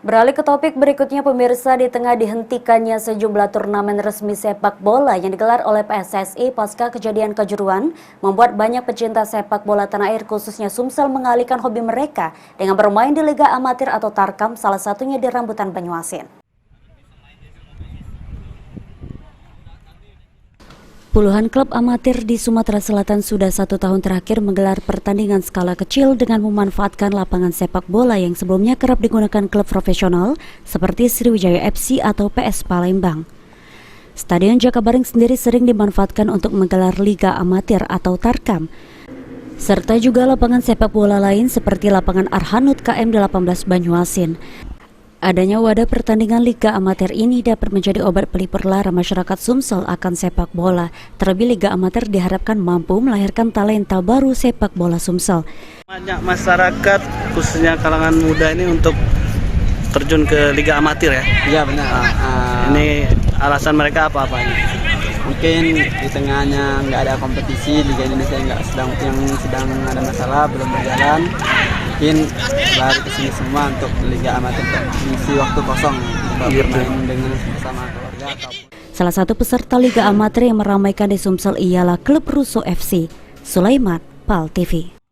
Beralih ke topik berikutnya, pemirsa, di tengah dihentikannya sejumlah turnamen resmi sepak bola yang digelar oleh PSSI pasca kejadian Kanjuruhan, membuat banyak pecinta sepak bola tanah air khususnya Sumsel mengalihkan hobi mereka dengan bermain di Liga Amatir atau Tarkam, salah satunya di Rambutan Banyuasin. Puluhan klub amatir di Sumatera Selatan sudah 1 tahun terakhir menggelar pertandingan skala kecil dengan memanfaatkan lapangan sepak bola yang sebelumnya kerap digunakan klub profesional seperti Sriwijaya FC atau PS Palembang. Stadion Jakabaring sendiri sering dimanfaatkan untuk menggelar Liga Amatir atau Tarkam, serta juga lapangan sepak bola lain seperti lapangan Arhanud KM 18 Banyuasin. Adanya wadah pertandingan Liga Amatir ini dapat menjadi obat pelipur lara masyarakat Sumsel akan sepak bola. Terlebih Liga Amatir diharapkan mampu melahirkan talenta baru sepak bola Sumsel. Banyak masyarakat khususnya kalangan muda ini untuk terjun ke Liga Amatir ya? Iya benar. Ini alasan mereka apa-apa? Mungkin di tengahnya nggak ada kompetisi, Liga Indonesia yang sedang ada masalah, belum berjalan. Mungkin lari ke sini semua untuk Liga Amatir untuk mengisi waktu kosong untuk bermain dengan bersama keluarga ataupun. Salah satu peserta Liga Amatir yang meramaikan di Sumsel ialah klub Russo FC. Sulaiman, PAL TV.